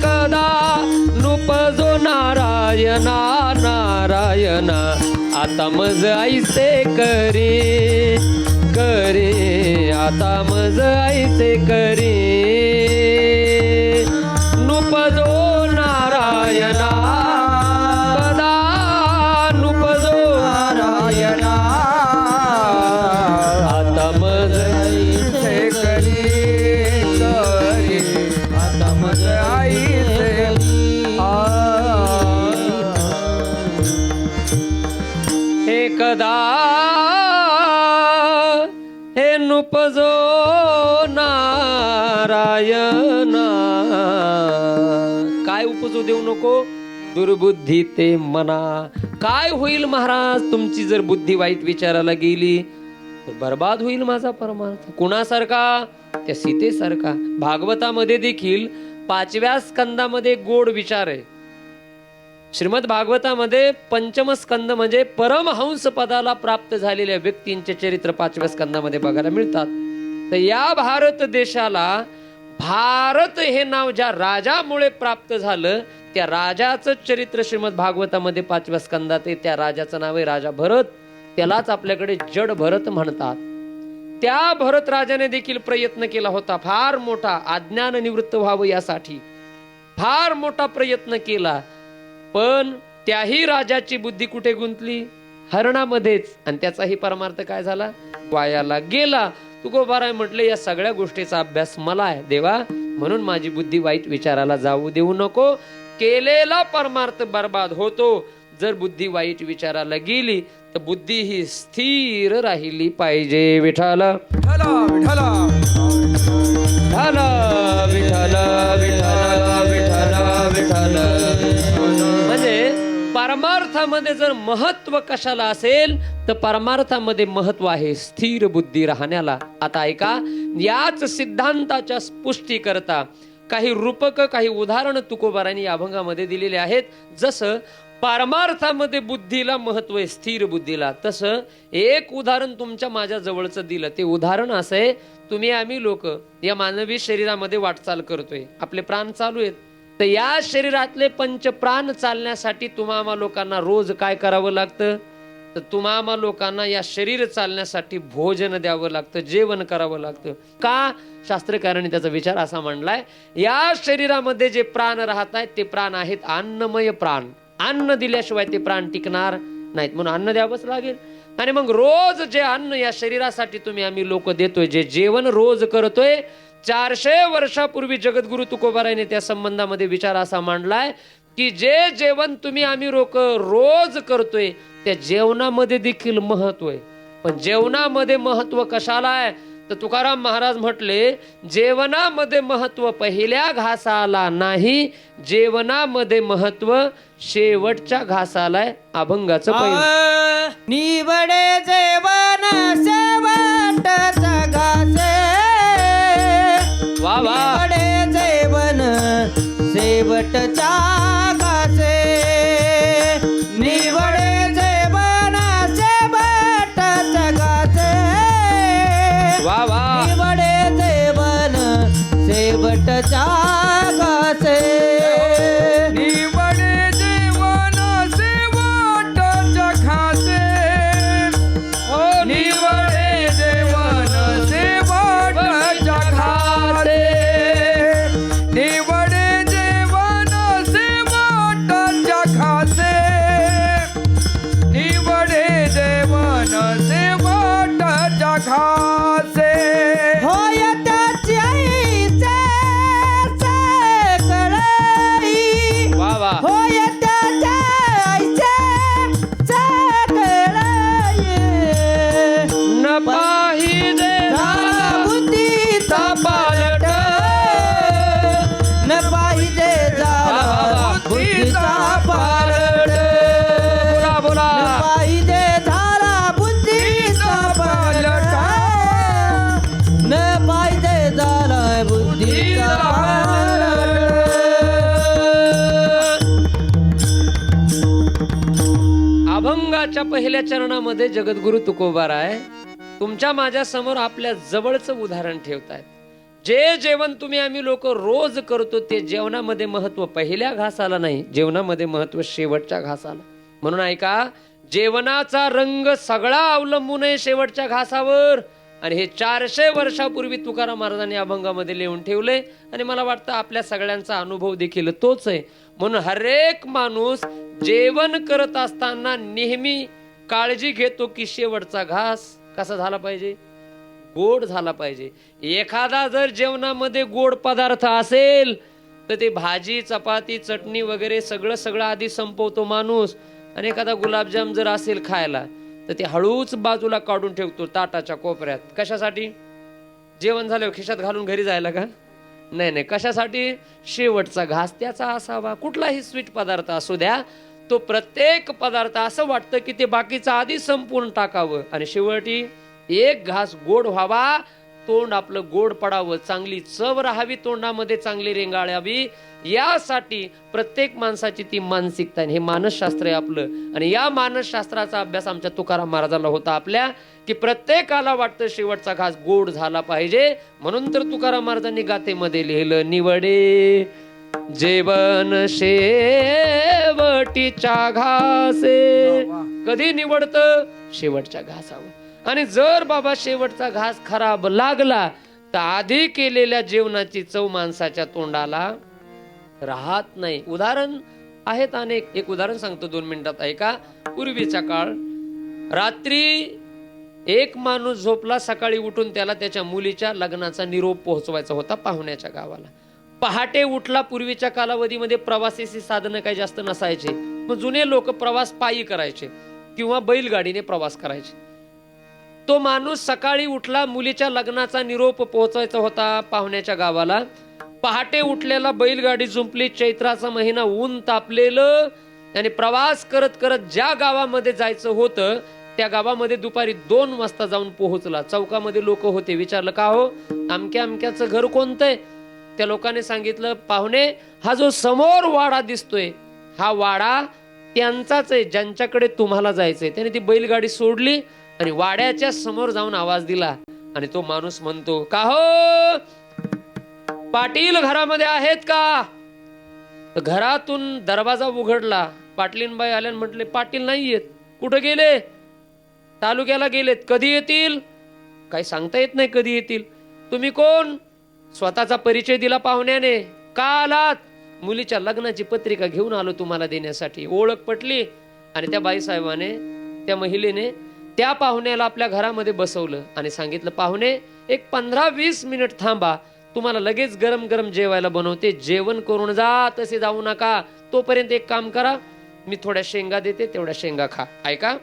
कदा नुपजो नारायणा नारायणा आता मज ऐसे करे करे आता मज ऐसे करे नुपजो नारायणा कदा नुपजो नारायणा आता मज ऐसे करे करे आता मज ऐसे एकदा हे नुपजो नारायणा काय उपजो देऊ नको दुर्बुद्धी ते मना काय होईल महाराज तुमची जर बुद्धी वाईट विचाराला गेली तर बर्बाद होईल माझा परमार्थ कुणासारखा त्या सीतेसारखा भागवतामध्ये देखील 5व्या स्कंदामध्ये गोड विचार आहे श्रीमद भागवतामध्ये पंचम स्कंद म्हणजे परमहंस पदाला प्राप्त झालेल्या व्यक्तींचे चरित्र 5व्या स्कंदामध्ये बघायला मिळतात तर या भारत देशाला भारत हे नाव ज्या राजामुळे प्राप्त झालं त्या राजाचं चरित्र श्रीमद भागवतामध्ये 5व्या स्कंदात आहे त्या राजाचं नाव आहे राजा भरत त्यालाच आपल्याकडे जड भरत म्हणतात त्या भरत राजाने देखील प्रयत्न केला होता फार मोठा अज्ञान निवृत्त व्हावं यासाठी फार मोठा प्रयत्न केला पण त्याही राजाची बुद्धी कुठे गुंतली हरणामध्येच आणि त्याचाही परमार्थ काय झाला वायाला गेला तुकोबाराय म्हटले या सगळ्या गोष्टीचा अभ्यास मला आहे देवा म्हणून माझी बुद्धी वाईट विचाराला जाऊ देऊ नको केलेला परमार्थ बर्बाद होतो जर बुद्धी वाईट विचाराला गेली तर बुद्धी ही स्थिर राहिली पाहिजे विठ्ठल विठ्ठल विठ्ठल विठ्ठल विठ्ठल विठ्ठल म्हणजे परमार्थामध्ये जर महत्व कशाला असेल तर परमार्थामध्ये महत्व आहे स्थिर बुद्धी राहण्याला आता ऐका याच सिद्धांताच्या पुष्टी करता काही रूपक काही उदाहरण तुकोबारांनी या अभंगामध्ये दिलेले आहेत जसं परमार्थामध्ये बुद्धीला महत्व आहे स्थिर बुद्धीला तसं एक उदाहरण तुमच्या माझ्या जवळचं दिलं ते उदाहरण असं आहे तुम्ही आम्ही लोक या मानवी शरीरामध्ये वाटचाल करतोय आपले प्राण चालू आहेत तर या शरीरातले पंच प्राण चालण्यासाठी तुम्हा लोकांना रोज काय करावं लागतं तर तुम्हा लोकांना या शरीर चालण्यासाठी भोजन द्यावं लागतं जेवण करावं लागतं का शास्त्रकारांनी त्याचा विचार असा मांडलाय या शरीरामध्ये जे प्राण राहत आहेत ते प्राण आहेत अन्नमय प्राण अन्न दिल्याशिवाय ते प्राण टिकणार नाहीत म्हणून अन्न द्यावंच लागेल आणि मग रोज जे अन्न या शरीरासाठी तुम्ही आम्ही लोक देतोय जे जेवण रोज करतोय 400 वर्षापूर्वी जगद्गुरु तुकोबारायने त्या संबंधामध्ये विचार असा मांडलाय की जे जेवण तुम्ही आम्ही लोक रोज करतोय त्या जेवणामध्ये देखील महत्व आहे पण जेवणामध्ये महत्व कशाला आहे तर तुकाराम महाराज म्हटले जेवणामध्ये महत्व पहिल्या घासाला नाही जेवणामध्ये महत्व शेवटच्या घासाला आहे अभंगाचं पहिलं निवडे जेवण शेवटचा घासे वा वा निवडे जेवण शेवटचा घासे निवडे जेवण शेवटचा घासे वा वा निवडे जेवण शेवटचा घासे निवडे जेवण शेवटच्या घासे हो निवडे जेवण शेवटच्या घासे निवडे जेवण शेवटच्या घासे निवडे जेवण शेवटच्या घासे होय त्याची आईचे कळई वा वा होय त्याच्या आईचे कळई न पाहिजे झाला बुद्धीचा पालट न पाहिजे झाला बुद्धीचा पालट बोला बोला न पाहिजे झाला बुद्धीचा पालट न पाहिजे झाला बुद्धीचा पालट अभंगाच्या पहिल्या चरणामध्ये जगद्गुरु तुकोबाराय तुमच्या माझ्या समोर आपल्या जवळचं उदाहरण ठेवतायत जे जेवण तुम्ही आम्ही लोक रोज करतो ते जेवणामध्ये महत्व पहिल्या घासाला नाही, जेवणामध्ये महत्व शेवटच्या घासाला. म्हणून ऐका, जेवणाचा रंग सगळा अवलंबून आहे शेवटच्या घासावर. आणि हे 400 वर्षापूर्वी तुकाराम महाराजांनी अभंगामध्ये लिहून ठेवले. आणि मला वाटतं आपल्या सगळ्यांचा अनुभव देखील तोच आहे. म्हणून हरेक माणूस जेवण करत असताना नेहमी काळजी घेतो की शेवटचा घास कसा झाला पाहिजे, गोड झाला पाहिजे. एखादा जर जेवणामध्ये गोड पदार्थ असेल तर ते भाजी चपाती चटणी वगैरे सगळं आधी संपवतो माणूस. आणि एखादा गुलाबजाम जर असेल खायला तर ते हळूच बाजूला काढून ठेवतो ताटाच्या कोपऱ्यात. कशासाठी? जेवण झाल्यावर खिशात घालून घरी जायला का? नाही, कशासाठी? शेवटचा घास त्याचा असावा. कुठलाही स्वीट पदार्थ असू द्या, तो प्रत्येक पदार्थ असं वाटतं की ते बाकीचं आधी संपूर्ण टाकावं आणि शेवटी एक घास गोड व्हावा, तोंड आपलं गोड पडावं, चांगली चव राहावी, तोंडामध्ये चांगली रेंगाळावी. यासाठी प्रत्येक माणसाची ती मानसिकता, हे मानसशास्त्र आहे आपलं. आणि या मानसशास्त्राचा अभ्यास आमच्या तुकाराम महाराजांना होता आपल्या, की प्रत्येकाला वाटतं शेवटचा घास गोड झाला पाहिजे. म्हणून तर तुकाराम महाराजांनी गाथेमध्ये लिहिलं, निवडे जेवण शेवटीच्या घासे. कधी निवडतं? शेवटच्या घासावर. आणि जर बाबा शेवटचा घास खराब लागला तर आधी केलेल्या जेवणाची चव माणसाच्या तोंडाला राहत नाही. उदाहरण आहेत अनेक. एक उदाहरण सांगतो 2 मिनिटात ऐका. पूर्वीचा काळ, रात्री एक माणूस झोपला, सकाळी उठून त्याला त्याच्या मुलीच्या लग्नाचा निरोप पोहोचवायचा होता पाहुण्याच्या गावाला. पहाटे उठला. पूर्वीच्या कालावधीमध्ये प्रवासाची साधनं काही जास्त नसायचे. मग जुने लोक प्रवास पायी करायचे किंवा बैलगाडीने प्रवास करायचे. तो माणूस सकाळी उठला, मुलीच्या लग्नाचा निरोप पोहोचवायचा होता पाहुण्याच्या गावाला. पहाटे उठलेला, बैलगाडी जुंपली, चैत्राचा महिना, ऊन तापलेलं. आणि प्रवास करत करत ज्या गावामध्ये जायचं होतं त्या गावामध्ये दुपारी 2 वाजता जाऊन पोहोचला. चौकामध्ये लोक होते. विचारलं, का हो, अमक्याचं घर कोणतंय? त्या लोकांनी सांगितलं, पाहुणे, हा जो समोर वाडा दिसतोय हा वाडा त्यांचाच आहे ज्यांच्याकडे तुम्हाला जायचंय. त्याने ती बैलगाडी सोडली आणि वाड्याच्या समोर जाऊन आवाज दिला. आणि तो माणूस म्हणतो, का हो, पाटील घरामध्ये आहेत का? तर घरातून दरवाजा उघडला. पाटलीनबाई आल्या आणि म्हटले, पाटील नाहीयेत. कुठं गेले? तालुक्याला गेलेत. कधी येतील? काही सांगता येत नाही कधी येतील. तुम्ही कोण? स्वतःचा परिचय दिला पाहुण्याने. का आलात? मुलीच्या लग्नाची पत्रिका घेऊन आलो तुम्हाला देण्यासाठी. ओळख पटली. आणि त्या बाईसाहेबाने, त्या महिलेने त्या पाहुण्याला आपल्या घरामध्ये बसवलं आणि सांगितलं, पाहुणे, एक 15-20 मिनिट थांबा, तुम्हाला लगेच गरम गरम जेवायला बनवते, जेवण करून जा, तसे जाऊ नका. तोपर्यंत एक काम करा, मी थोड्या शेंगा देते, तेवढ्या शेंगा खा. ऐका.